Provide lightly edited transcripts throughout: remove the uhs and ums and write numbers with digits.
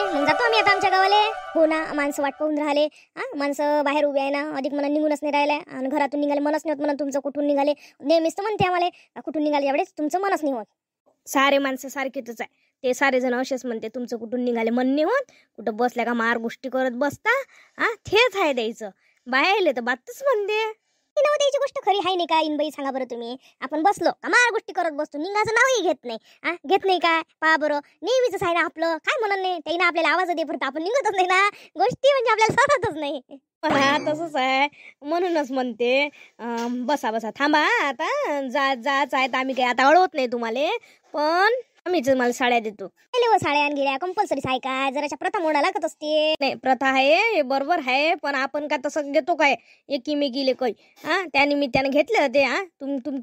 मग जातो आम्ही आता आमच्या गावाले. हो ना, माणसं वाट पाहून राहिले. माणसं बाहेर उभी आहे ना, अधिक मला निघूनच नाही राहिल्या आणि घरातून निघाले मनच नाही होत. म्हणून तुमचं कुठून निघाले नेहमीच तर म्हणते आम्हाला, कुठून निघाले यावेळेस तुमचं मनच नाही होत. सारे माणसं सारखेच आहे, ते सारे जण असेच म्हणते तुमचं कुठून निघाले मन नाही होत. कुठं बसल्या का मार गोष्टी करत बसता. तेच आहे द्यायचं बाहेर तर बातच म्हणते. नवद्याची गोष्ट खरी आहे नाही का इनबाई, सांगा बरं तुम्ही. आपण बसलो का मार गोष्टी करत बसतो, निघाचं नावही घेत नाही. घेत नाही काय पहा बरं, नेहमीच आहे ना आपलं. काय म्हणत नाही त्याईनं आपल्याला आवाज दे परत आपण निघतच नाही ना, गोष्टी म्हणजे आपल्याला सरतच नाही. तसंच आहे म्हणूनच म्हणते बसा बसा थांबा आता जाच आहे. आम्ही काही आता अळवत नाही तुम्हाला, पण आम्हीच मला साड्या देतो. साड्या गिड्या कंपल्सरी आहे काय, जराच्या प्रथा मोडा लागत असते. नाही प्रथा आहे हे बरोबर आहे, पण आपण का तसं घेतो काय एकीमेकीले काही. त्या निमित्ताने घेतले होते.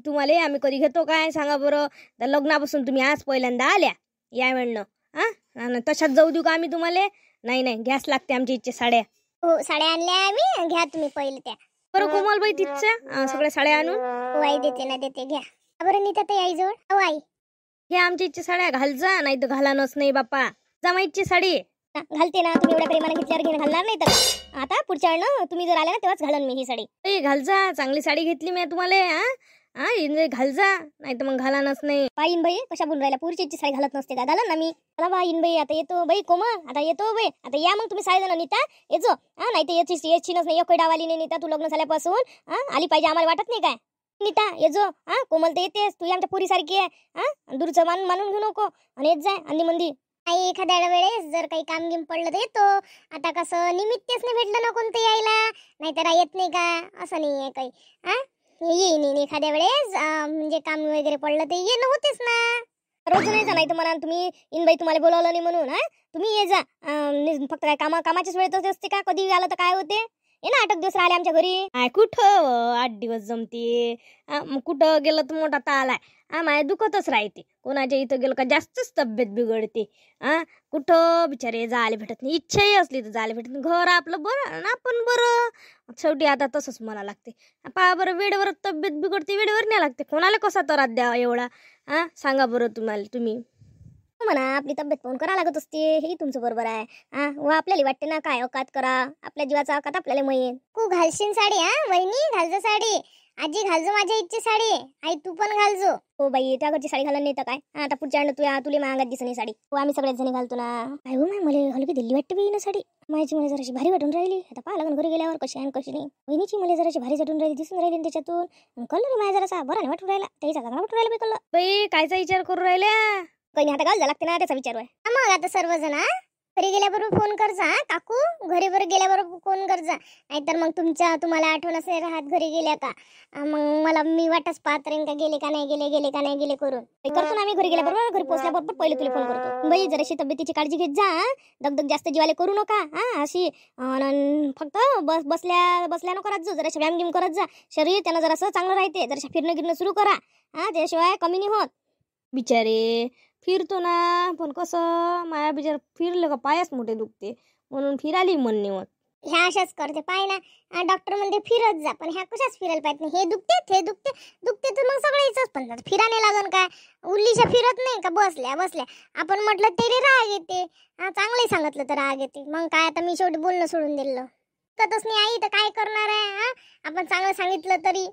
तुम्हाला आम्ही कधी घेतो काय सांगा बरं. तर लग्नापासून तुम्ही आज पहिल्यांदा आल्या या वेळनं तशाच जाऊ देऊ का आम्ही तुम्हाला. नाही घ्यास लागते आमच्या इच्छे साड्या. हो साड्या आणल्या आम्ही, घ्या तुम्ही पहिले त्या. बरं कोमलबाई तिथच्या सगळ्या साड्या आणून. आई देते ना देते, घ्या बरं. नीता ताई आई जवळ. हो आई घ्या आमच्या इच्छे साड्या, घाल जा नाही तर घालानच नाही बाप्पा. जा माहिती साडी घालते ना तुम्ही, एवढ्या प्रेमाने घेतल्यावर घेऊन घालणार नाही तर आता पुढच्या वेळेला तुम्ही जर आले ना तेव्हाच घालन मी ही साडी. घाल जा, चांगली साडी घेतली मी तुम्हाला. घाल जा नाही तर मग घालानच नाही. बाईन बाई कशा बोलून राहिला, पुढची इच्छी साडी घालत नसते का, घालन ना मी. चला बाईन बाई आता येतो. बाई कोमल आता येतो बाई, आता या मग तुम्ही साडेजण. नीता येचो नाही तर याचीनच नाही, एक डावाली नाही. नीता तू लग्न झाल्यापासून आली पाहिजे आम्हाला वाटत नाही काय. नीता येजो. कोमल तर येतेस, तू आमच्या पुरी सारखी आहे. दूरचं मानून घेऊ नको आणि येत जाय अंदी मंदी. आई एखाद्या वेळेस जर काही काम गिम पडलं तर येतो. आता कसं निमित्तच नाही भेटलं ना कोणतं यायला, नाहीतर येत नाही का असं नाही आहे काही. येईन एखाद्या वेळेस म्हणजे काम वगैरे पडलं ते येणं होतेच ना. रोज नाही जा, नाही तर म्हणा तुम्ही इनबाई तुम्हाला बोलावलं नाही म्हणून. तुम्ही ये जा. फक्त काय कामाच्याच वेळेतच असते का, कधी आलं तर काय होते. ये ना 8 दिवस राहिले आमच्या घरी. कुठं 8 दिवस जमते. कुठं गेलं तर मोठा ताल आहे. माय दुखतच राहते. कोणाच्या इथं गेलं का जास्तच तब्येत बिघडते. कुठं बिचारे जायला भेटत नाही. इच्छाही असली तर जायला भेटत नाही. घर आपलं बरं आणि आपण बरं. शेवटी आता तसंच म्हणा लागते. पहा बरं, वेळेवर तब्येत बिघडते, वेळेवर नाही लागते. कोणाला कसा त्रास द्यावा एवढा. सांगा बरं तुम्ही म्हणा आपली तब्येत पाहून करा लागत असते, हे तुमचं बरोबर आहे. व आपल्याला वाटते ना काय अवकात करा, आपल्या जीवाचा अवकात आपल्याला माहित. तू घालशील साडी. वहिनी घालजो साडी. आजी घालजो माझ्या इच्छे साडी. आई तू पण घालजो. हो बाई त्या घरची साडी घालून नाही तर काय. आता पुढच्या तुला महागात दिसणी साडी. हो आम्ही सगळ्याच जणी घालतो ना. काय हो मला हलकी दिल्ली वाटते बाई ना साडी. माझी मला जराशी भारी वाटून राहिली. आता पाहा लागून घरी गेल्यावर कशी आहे कशी नाही. वहिनीची मला जराशी भारी वाटून राहिली, दिसून राहिली त्याच्यातून. कलर माझ्या जरासा बरा नाही वाटून राहिला, त्याचा चांगला वाटून राहिला कलर. बाई कायचा विचार करून राहिल्या. काही आता घाल लागते ना त्याचा विचार आहे. मग आता सर्वजण घरी गेल्याबरोबर फोन कर जा काकू. घरी बरोबर गेल्याबरोबर फोन कर जा, नाहीतर मग तुम्हाला आठवणच नाही राहत घरी गेल्या का. मग मला मी वाटच पाहत राहीन का गेले का नाही गेले करून. करतो ना आम्ही घरी गेल्याबरोबर. घरी पोहोचल्याबरोबर पहिले तुला फोन करतो. बाई जराशी तब्येतीची काळजी घेत जा. दगदग जास्त जीवाले करू नका. अशी फक्त बसल्या नको करत जा. जराशी व्यायाम गिम करत जा. शरीर त्यानं जरासं चांगलं राहते. जराशा फिरणं सुरू करा. त्याशिवाय कमी नाही होत. बिचारे फिरतो ना, पण कसं माया बिचार फिरलं का पायाच मोठे दुखते, म्हणून फिरायला मन नाही होत. ह्या अशाच करते पाय ना. डॉक्टर म्हणते फिरत जा, पण ह्या कशाच फिरायला पाहिजे. हे दुखते ते दुखते तर मग सगळ्याच पण फिराने लागन काय. उल्लीशा फिरत नाही का बसल्या. आपण म्हटलं तरी राग येते. चांगलंही सांगितलं तर राग येते. मग काय आता मी शेवटी बोलणं सोडून दिलं. कतच नाही आई तर काय करणार आहे. आपण चांगलं सांगितलं तरी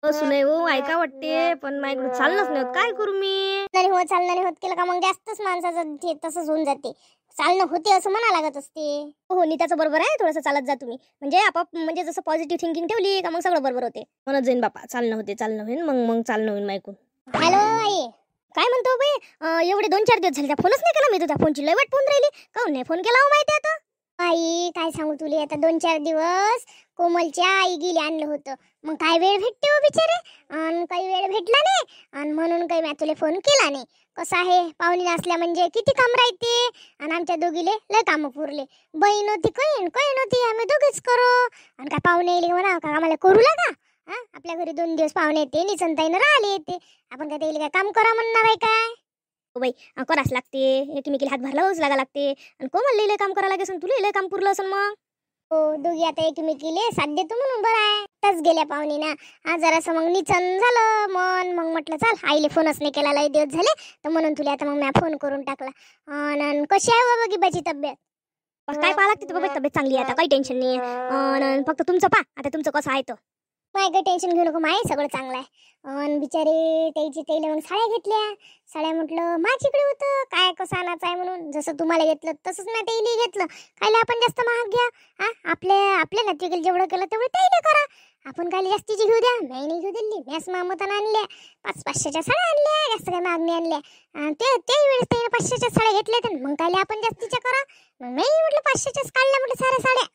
नाही हो ऐका वाटते, पण माझ्याकडे चाललंच नाही होत. काय करू मी. चालणं नाही होत केलं का मग जास्तच माणसाचं तसंच होऊन जाते. चालणं होते असं म्हणा लागत असते. हो नीताचं बरोबर आहे. थोडंसं चालत जा तुम्ही, म्हणजे आपाप म्हणजे जसं पॉझिटिव्ह थिंकिंग ठेवली का मग सगळं बरोबर होते. म्हणत जाईन बापा चालणं होईल मग चालणं होईल ऐकून. हॅलो आई काय म्हणतो बाई. एवढे 2-4 दिवस झाले फोनच नाही केला मी. तुझ्या फोनची लय वाट पाहून राहिली. काहून नाही फोन केला माहिती आता. आई काय सांगू तुला, आता 2-4 दिवस कोमलच्या आई गेली आणलं होतं. मग काय वेळ भेटते हो बिचारे. आणि काही वेळ भेटला नाही आणि म्हणून काही मी तुला फोन केला नाही. कसं आहे पाहुणी असल्या म्हणजे किती काम राहते. आणि आमच्या दोघीले लय कामं पुरले. बहीण होती काही नव्हती, आम्ही दोघीच करो. आणि काय पाहुणे येईल म्हणा का आम्हाला करू लागा. आपल्या घरी 2 दिवस पाहुणे येते, निचनताईनं राहिले येते. आपण काय त्याला काय काम करा म्हणणार आहे काय. बाई कराच लागते. एकमेकीला हातभार लावूच लागा लागते. आणि कोमल लिहिलं काम करा लागेल, तुला लिहिलं काम पुरलं असं मग. हो दोघी आता एकमेकीले साथ देतो म्हणून बरं आहे. तच गेल्या पाहुणी ना जरासं मग निचन झालं मन. मग म्हटलं चाल आईले फोनच नाही केला लय दिवस झाले, तर म्हणून तुला आता मग मी फोन करून टाकला. कशी आहे बाबा गिबाची तब्येत. काय पाहा लागते बाबा, तब्येत चांगली आहे आता, काही टेन्शन नाही आहे. फक्त तुमचं पा आता, तुमचं कसं आहे तर. माय काही टेन्शन घेऊ नको, माय सगळं चांगलं आहे. आणि बिचारे त्याला मग साड्या घेतल्या. साड्या म्हटलं माझ्याकडे होतं काय कसं आणायचं आहे म्हणून, जसं तुम्हाला घेतलं तसंच मी त्याला घेतलं. कायला आपण जास्त महाग घ्या, आपल्या नातेवाईकाला जेवढं केलं तेवढं त्याला करा. आपण काय जास्तीची घेऊ द्या, मी नाही घेऊ दिली. मॅस मामतानं आणल्या 500-500च्या साड्या आणल्या, जास्त काय महाग नाही आणल्या. त्याही वेळेस त्याने 500च्या साड्या घेतल्या तर मग काय आपण जास्तीच्या करा. मग मी म्हटलं 500च्याच काढल्या म्हटलं साऱ्या साड्या.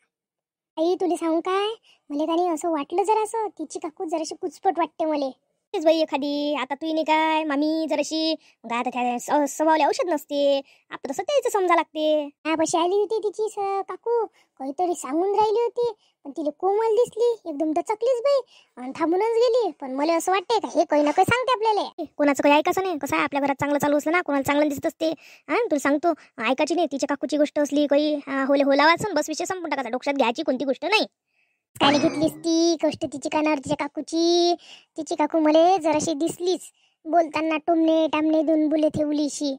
आई तुला सांगू काय, मला काही असं वाटलं जरासं, तिची काकू जराशी कुचपट वाटते मला. तेच बाई एखादी, आता तू नाही काय मामी जराशी, काय आता त्या स्वभावले औषध नसते, आपलं तसं त्याचं समजा लागते. पशी आली होती तिची काकू, काहीतरी सांगून राहिली होती, पण तिला कोमल दिसली, एकदम दचकलीच बाई आणि थांबूनच गेली. पण मला असं वाटते का हे काही ना काही सांगते आपल्याला. कोणाचं काही ऐकायचं नाही, कसं आहे आपल्या घरात चांगलं चालू असलं ना, कोणाला चांगलं दिसत असते. तुला सांगतो, ऐकायची नाही. तिच्या काकूची गोष्ट असली काही होला वाचून बस विषय संपून टाकायचा, डोक्यात घ्यायची कोणती गोष्ट नाही. काय घेतलीस ती गोष्ट तिची कानावर, तिच्या काकूची. तिची काकू मला जराशी दिसलीच, बोलताना टोमणे टामणे दोन बुले ठेवलीशी.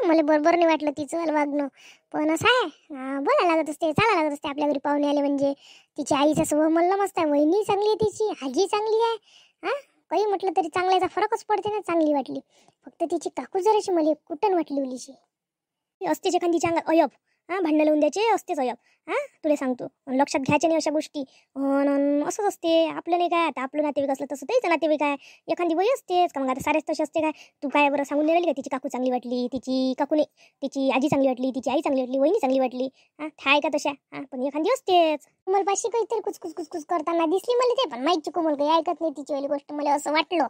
मला बरोबर नाही वाटलं तिचं वागणं. पण असं आहे, बोलायला लागत असते, चालायला लागत असते आपल्या घरी पाहुणे आले म्हणजे. तिच्या आईचा स्वभाव मला मस्त आहे, वहिनी चांगली आहे तिची, आजी चांगली आहे. काही म्हटलं तरी चांगल्याचा फरकच पडते ना, चांगली वाटली. फक्त तिची काकू जराशी मला कुठं वाटली उलीशी. असतेच एखादीच्या अंगात अयब, भांडणं लावून द्यायचे असतेच अयब. तुला सांगतो, लक्षात घ्यायचे नाही अशा गोष्टी. असंच असते आपलं, नाही काय आता आपलं नातेवाईक असलं तसं तेच नातेवाईक आहे. एखादी वय असतेच का, मग आता सारेच तसे असते काय. तू काय बरं सांगून नाही राहिली का तिची काकू चांगली वाटली, तिची काकू नाही, तिची आजी चांगली वाटली, तिची आई चांगली वाटली, वहिनी चांगली वाटली. थाय का तशा, पण एखादी असतेच. कोमल पाशी काहीतरी कुचकुच करताना दिसली मला ते, पण माहिती कोमल काही ऐकत नाही तिची वाली गोष्ट. मला असं वाटलं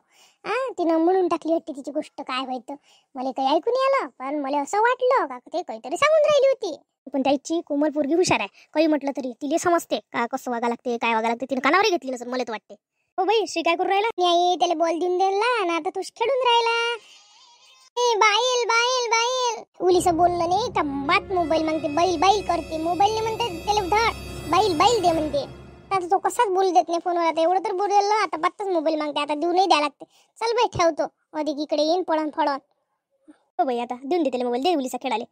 तिनं म्हणून टाकली वाटते तिची गोष्ट. काय व्हायचं मला काही ऐकून नाही आलं, पण मला असं वाटलं का ते काहीतरी सांगून राहिली होती. पण त्याची कोमल पोरगी हुशार आहे, काही म्हटलं तरी तिला समजते का कसं वागा लागते, काय वागा लागते. तिने कानावर घेतली नसं मला तर वाटते. हो बाई, श्री काय करू राहिला? नाही त्याला बॉल देऊन दिला आणि आता तू खेळून राहिला. बाईल बाईल बाईल उलीचं बोलणं नाही का, बात मोबाईल मागते, बैल बैल करते, मोबाईल नाही म्हणते त्याला धड, बैल बैल दे म्हणते. आता तो कसाच बोलू देत नाही फोनवर. आता एवढं तर बोललं, आता बातच मोबाईल मागते, आता देऊ नाही द्या लागते. चल बाई ठेवतो, अधिक इकडे येईन पडन फडन. हो बाई, आता देऊन दे त्याला मोबाईल, दे उलीचा खेळाले.